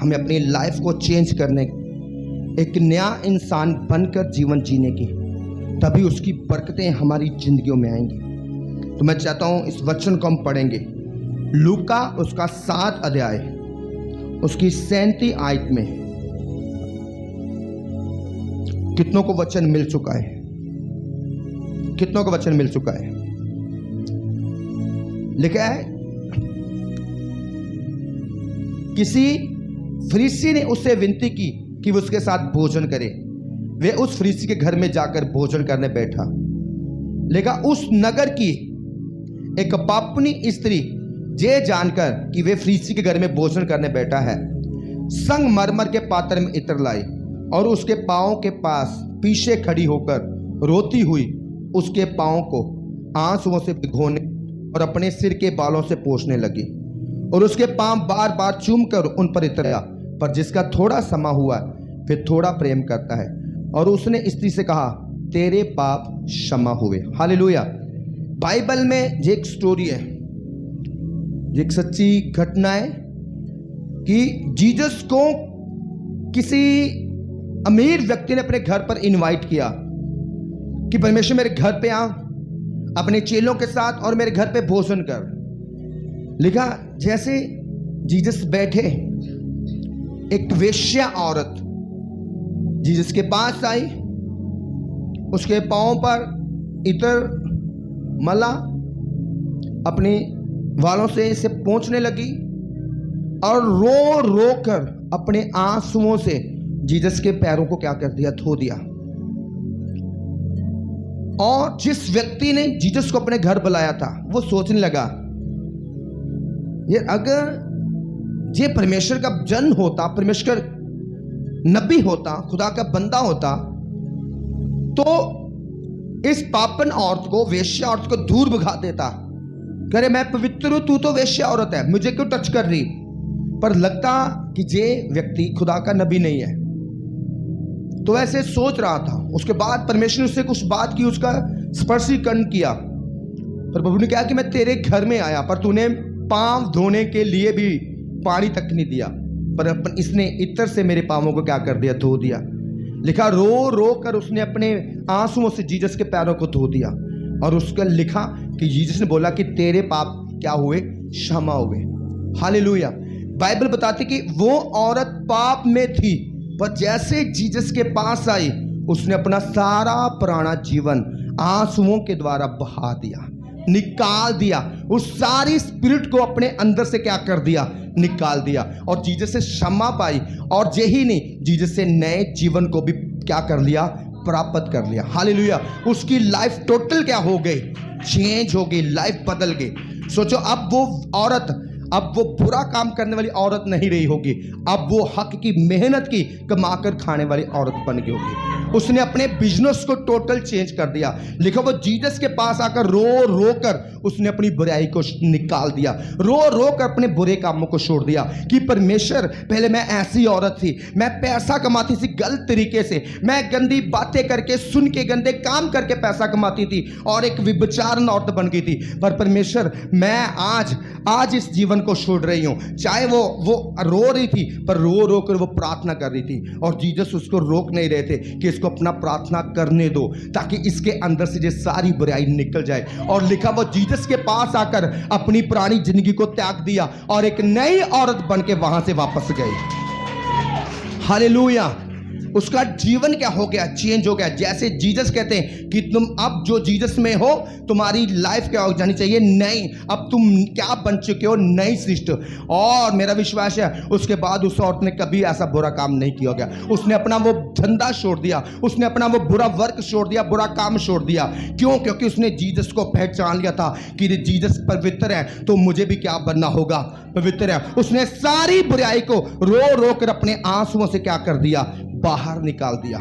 हमें अपनी लाइफ को चेंज करने, एक नया इंसान बनकर जीवन जीने की, तभी उसकी बरकतें हमारी जिंदगियों में आएंगी। तो मैं चाहता हूं इस वचन को हम पढ़ेंगे, लूका उसका 7 अध्याय उसकी 37 आयत में। कितनों को वचन मिल चुका है? कितनों को वचन मिल चुका है? लिखा है, किसी फरीसी ने उससे विनती की कि वो उसके साथ भोजन करे। वे उस फरीसी के घर में जाकर भोजन करने बैठा। लेकिन उस नगर की एक पापनी स्त्री ये जानकर कि वे फरीसी के घर में भोजन करने बैठा है, संगमरमर के पात्र में इत्र लाई और उसके पांव के पास पीछे खड़ी होकर रोती हुई उसके पांव को आंसुओं से भिगोने और अपने सिर के बालों से पोंछने लगी और उसके पांव बार बार चूमकर उन पर इतराया। पर जिसका थोड़ा समा हुआ फिर थोड़ा प्रेम करता है। और उसने स्त्री से कहा, तेरे पाप क्षमा हुए। हालेलुया। बाइबल में ये एक स्टोरी है, ये एक सच्ची घटना है कि जीसस को किसी अमीर व्यक्ति ने अपने घर पर इनवाइट किया कि परमेश्वर मेरे घर पे आ, अपने चेलों के साथ और मेरे घर पे भोजन कर। लिखा, जैसे जीसस बैठे, एक वेश्या औरत जीसस के पास आई, उसके पांव पर इत्र मला, अपने वालों से इसे पोंछने लगी और रो रो कर अपने आंसुओं से जीसस के पैरों को क्या कर दिया? धो दिया। और जिस व्यक्ति ने जीसस को अपने घर बुलाया था वो सोचने लगा, यार अगर ये परमेश्वर का जन होता, परमेश्वर नबी होता, खुदा का बंदा होता, तो इस पापन औरत को, वेश्या औरत को दूर भगा देता। करे मैं पवित्र हूं, तू तो वेश्या औरत है, मुझे क्यों टच कर रही? पर लगता कि ये व्यक्ति खुदा का नबी नहीं है, तो ऐसे सोच रहा था। उसके बाद परमेश्वर ने उससे कुछ बात की, उसका स्पर्शीकरण किया। पर प्रभु ने कहा कि मैं तेरे घर में आया, पर तूने पांव धोने के लिए भी पानी तक नहीं दिया, पर इसने इत्र से मेरे पांवों को क्या कर दिया? धो दिया। लिखा, रो रो कर उसने अपने आंसुओं से जीसस के पैरों को धो दिया। और उसका लिखा कि जीसस ने बोला कि तेरे पाप क्या हुए? क्षमा हुए। हालेलुया। बाइबल बताती कि वो औरत पाप में थी, पर जैसे जीसस के पास आई, उसने अपना सारा पुराना जीवन आंसुओं के द्वारा बहा दिया, निकाल दिया। उस सारी स्पिरिट को अपने अंदर से क्या कर दिया? निकाल दिया। और जीसस से क्षमा पाई, और यही नहीं, जीसस से नए जीवन को भी क्या कर लिया? प्राप्त कर लिया। हालेलुया। उसकी लाइफ टोटल क्या हो गई? चेंज हो गई, लाइफ बदल गई। सोचो, अब वो औरत, अब वो बुरा काम करने वाली औरत नहीं रही होगी, अब वो हक की, मेहनत की, कमाकर खाने वाली औरत बन गई होगी। उसने अपने बिजनेस को टोटल चेंज कर दिया। लिखो, वो जीसस के पास आकर रो रो कर उसने अपनी बुराई को निकाल दिया, रो रो कर अपने बुरे कामों को छोड़ दिया कि परमेश्वर, पहले मैं ऐसी औरत थी, मैं पैसा कमाती थी गलत तरीके से, मैं गंदी बातें करके, सुन के, गंदे काम करके पैसा कमाती थी और एक विभचारण औरत बन गई थी। पर परमेश्वर, मैं आज इस जीवन को छोड़ रही हूं। चाहे वो रो रही थी, पर रो रो कर वो प्रार्थना कर रही थी, और जीसस उसको रोक नहीं रहे थे कि इसको अपना प्रार्थना करने दो, ताकि इसके अंदर से ये सारी बुराई निकल जाए। और लिखा, वो जीसस के पास आकर अपनी पुरानी जिंदगी को त्याग दिया और एक नई औरत बन के वहां से वापस गई। हालेलुया। उसका जीवन क्या हो गया? चेंज हो गया। जैसे जीसस कहते हैं कि तुम अब जो जीसस में हो, तुम्हारी लाइफ क्या हो जानी चाहिए? नई। अब तुम क्या बन चुके हो? नई सृष्टि। और मेरा विश्वास है उसके बाद उस औरत ने कभी ऐसा बुरा काम नहीं किया गया। उसने अपना वो धंधा छोड़ दिया, उसने अपना वो बुरा वर्क छोड़ दिया, बुरा काम छोड़ दिया। क्यों? क्योंकि उसने जीसस को पहचान लिया था कि जीसस पवित्र है, तो मुझे भी क्या बनना होगा? पवित्र है। उसने सारी बुराई को रो रो कर अपने आंसुओं से क्या कर दिया? बाहर निकाल दिया।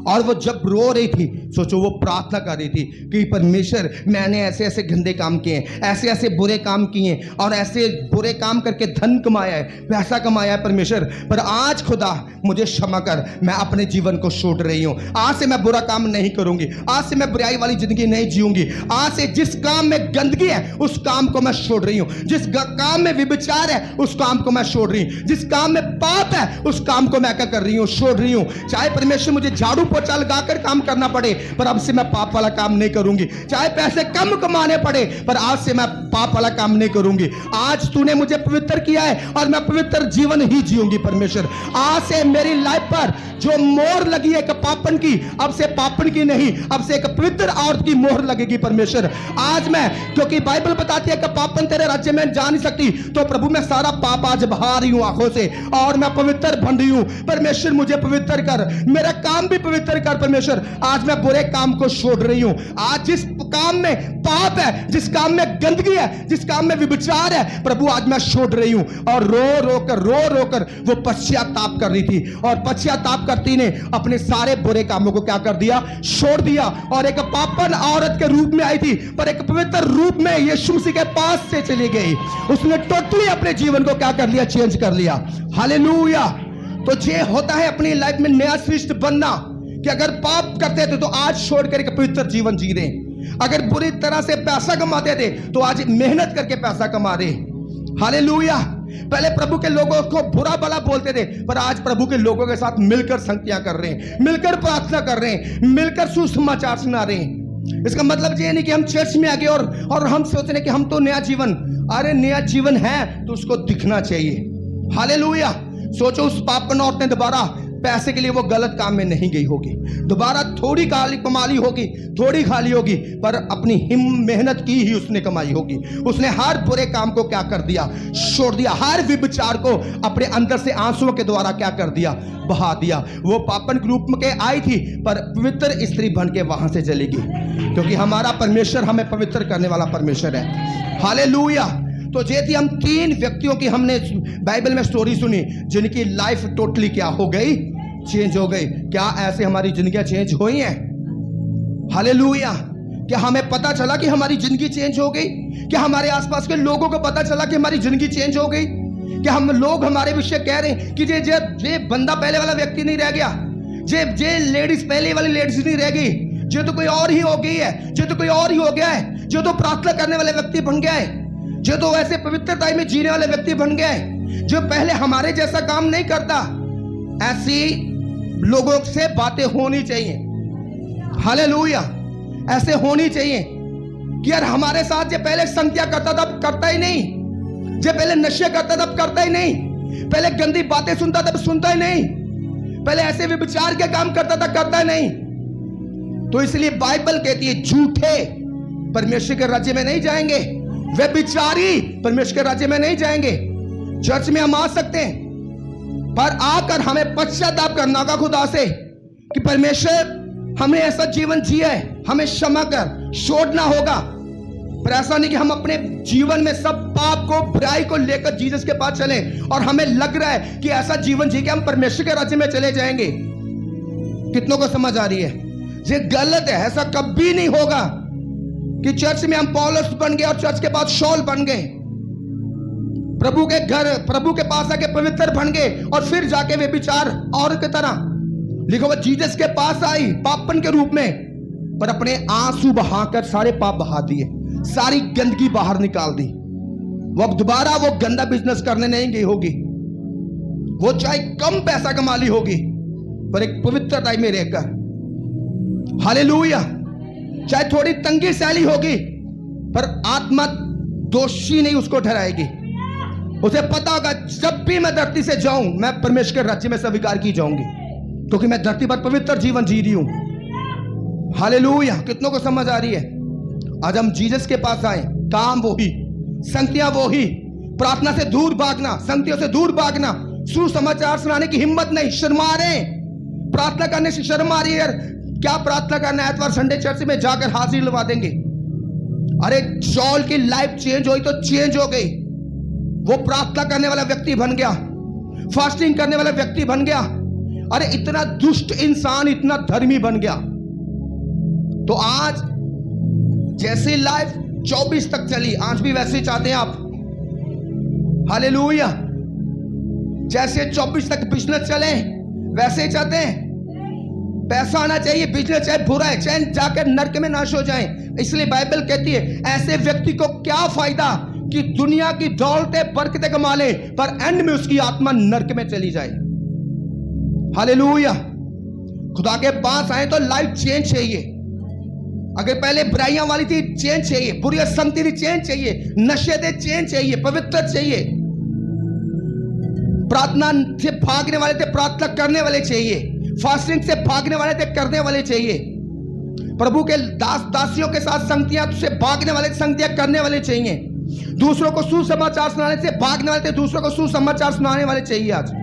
और वो जब रो रही थी, सोचो वो प्रार्थना कर रही थी कि परमेश्वर मैंने ऐसे ऐसे गंदे काम किए हैं, ऐसे ऐसे बुरे काम किए हैं और ऐसे बुरे काम करके धन कमाया है, पैसा कमाया है परमेश्वर, पर आज खुदा मुझे क्षमा कर, मैं अपने जीवन को छोड़ रही हूँ। आज से मैं बुरा काम नहीं करूंगी, आज से मैं बुराई वाली जिंदगी नहीं जीऊंगी। आज से जिस काम में गंदगी है उस काम को मैं छोड़ रही हूँ, जिस काम में व्यभिचार है उस काम को मैं छोड़ रही हूँ, जिस काम में पाप है उस काम को मैं क्या कर रही हूँ, छोड़ रही हूँ। चाहे परमेश्वर मुझे झाड़ू पोछा लगाकर काम करना पड़े, पर अब से मैं पाप वाला काम नहीं करूंगी। चाहे पैसे कम कमाने पड़े, पर आज से मैं पाप वाला काम नहीं करूंगी। आज तूने मुझे पवित्र किया है और मैं पवित्र जीवन ही जीऊंगी परमेश्वर। आज से मेरी लाइफ पर जो मोहर लगी है पापन की, अब से पापन की नहीं, अब से एक पवित्र औरत की मोहर लगेगी परमेश्वर। आज मैं, क्योंकि बाइबल बताती है कि पापन तेरे राज्य में जा नहीं सकती, तो प्रभु मैं सारा पाप आज बहा रही हूं आंखों से और मैं पवित्र बन रही हूं। परमेश्वर मुझे पवित्र कर, मेरा काम भी पवित्र कर परमेश्वर। आज मैं बुरे काम को छोड़ रही हूं। आज जिस काम में पाप है, जिस काम में गंदगी है, जिस काम में व्यभिचार है, प्रभु आज मैं छोड़ रही हूं। और रो रो कर वो पश्चाताप कर रही थी और पश्चाताप करती ने अपने सारे बुरे कामों को क्या कर दिया, छोड़ दिया और एक पापन औरत के रूप में आई थी, पर एक पवित्र रूप में यीशु मसीह के पास से चली गई। उसने टोटली अपने जीवन को क्या कर लिया, चेंज कर लिया। हालेलुया। तो ये होता है अपनी लाइफ में नया सृष्टि बनना, कि अगर पाप करते थे तो आज छोड़कर एक पवित्र जीवन जी रहे, अगर बुरी तरह से पैसा कमाते थे तो आज मेहनत करके पैसा कमा रहे। हालेलुया। पहले प्रभु के लोगों को बुरा भला बोलते थे, पर आज प्रभु के लोगों के साथ मिलकर संगतियां कर रहे हैं, मिलकर प्रार्थना कर रहे हैं, मिलकर सुसमाचार सुना रहे हैं। इसका मतलब ये नहीं कि हम चर्च में आ गए और हम सोच रहे कि हम तो नया जीवन, अरे नया जीवन है तो उसको दिखना चाहिए। हालेलुया। सोचो उस पापन औरत ने दोबारा पैसे के लिए वो गलत काम में नहीं गई होगी, दोबारा थोड़ी कमा ली होगी, थोड़ी खा ली होगी, पर अपनी मेहनत की ही उसने कमाई होगी। उसने हर बुरे काम को क्या कर दिया, छोड़ दिया। हर विचार को अपने अंदर से आंसुओं के द्वारा क्या कर दिया, बहा दिया। वो पापन के रूप में आई थी, पर पवित्र स्त्री बन के वहां से चली गई, क्योंकि हमारा परमेश्वर हमें पवित्र करने वाला परमेश्वर है। हालेलुया। तो ये थी हम 3 व्यक्तियों की हमने बाइबल में स्टोरी सुनी, जिनकी लाइफ टोटली क्या हो गई, चेंज हो गई। क्या ऐसे हमारी जिंदगियां चेंज हुई हैं? हालेलुया। क्या हमें पता चला कि हमारी जिंदगी चेंज हो गई? क्या हमारे आसपास के लोगों को पता चला कि हमारी जिंदगी चेंज हो गई? क्या हम लोग हमारे विषय कह रहे हैं कि जे बंदा पहले वाला व्यक्ति नहीं रह गया, जे लेडीज पहले वाली लेडीज नहीं रह गई, जो तो कोई और ही हो गई है, जो तो कोई और ही हो गया है, जो तो प्रार्थना करने वाले व्यक्ति बन गया है, जो तो वैसे पवित्रता में जीने वाले व्यक्ति बन गए, जो पहले हमारे जैसा काम नहीं करता। ऐसी लोगों से बातें होनी चाहिए। हालेलुया। ऐसे होनी चाहिए कि यार हमारे साथ जो पहले संगतियां करता था करता ही नहीं, जो पहले नशे करता था करता ही नहीं, पहले गंदी बातें सुनता था सुनता ही नहीं, पहले ऐसे विचार के काम करता था करता ही नहीं। तो इसलिए बाइबल कहती है झूठे परमेश्वर के राज्य में नहीं जाएंगे, व्यभिचारी परमेश्वर के राज्य में नहीं जाएंगे। चर्च में हम आ सकते हैं, पर आकर हमें पश्चाताप करना होगा खुदा से कि परमेश्वर हमने ऐसा जीवन जिया है, हमें क्षमा कर, छोड़ना होगा। पर ऐसा नहीं कि हम अपने जीवन में सब पाप को, बुराई को लेकर जीसस के पास चले और हमें लग रहा है कि ऐसा जीवन जी के हम परमेश्वर के राज्य में चले जाएंगे। कितनों को समझ आ रही है? ये गलत है। ऐसा कभी नहीं होगा कि चर्च में हम पौलुस बन गए और चर्च के बाद शॉल बन गए, प्रभु के घर, प्रभु के पास आके पवित्र बन गए और फिर जाके वे विचार और की तरह। लिखो वो जीसस के पास आई पापन के रूप में, पर अपने आंसू बहाकर सारे पाप बहा दिए, सारी गंदगी बाहर निकाल दी। वो अब दोबारा वो गंदा बिजनेस करने नहीं गई होगी, वो चाहे कम पैसा कमा ली होगी, पर एक पवित्रता में रहकर। हालेलुया। चाहे थोड़ी तंगी सैली होगी, पर आत्मा दोषी नहीं उसको ठहराएगी। उसे पता होगा जब भी मैं धरती से जाऊं मैं परमेश्वर के राज्य में स्वीकार की जाऊंगी, क्योंकि मैं धरती पर पवित्र जीवन जी रही हूं। हालेलुया। कितनों को समझ आ रही है? आज हम जीसस के पास आए, काम वो ही, संगतियां वो ही, प्रार्थना से दूर भागना, संगतियों से दूर भागना, सुसमाचार सुनाने की हिम्मत नहीं, शर्मा रहे, प्रार्थना करने से शर्म आ रही है। यार क्या प्रार्थना करना है, एतवार संडे चर्च में जाकर हाजिरी लगा देंगे। अरे शॉल की लाइफ चेंज हुई तो चेंज हो गई। वो प्रार्थना करने वाला व्यक्ति बन गया, फास्टिंग करने वाला व्यक्ति बन गया, अरे इतना दुष्ट इंसान इतना धर्मी बन गया। तो आज जैसे लाइफ 24 तक चली, आज भी वैसे ही चाहते हैं आप? हालेलुया। जैसे 24 तक बिजनेस चले वैसे ही चाहते हैं? पैसा आना चाहिए, बिजनेस चाहे बुरा है, चाहे जाकर नरक में नाश हो जाए। इसलिए बाइबल कहती है ऐसे व्यक्ति को क्या फायदा कि दुनिया की दौलतें बरकतें कमा ले, पर एंड में उसकी आत्मा नरक में चली जाए। हालेलुया। खुदा के पास आए तो लाइफ चेंज चाहिए। अगर पहले बुराइयां वाली थी, चेंज चाहिए। बुरी संगति थी, चेंज चाहिए। नशे थे, चेंज चाहिए। पवित्र चाहिए। प्रार्थना से भागने वाले थे, प्रार्थना करने वाले चाहिए। फास्टिंग से भागने वाले थे, करने वाले चाहिए। प्रभु के दास दासियों के साथ संगतियां से भागने वाले, संगतियां करने वाले चाहिए। दूसरों को सुसमाचार सुनाने से भागने वाले थे, दूसरों को सुसमाचार सुनाने वाले चाहिए आज।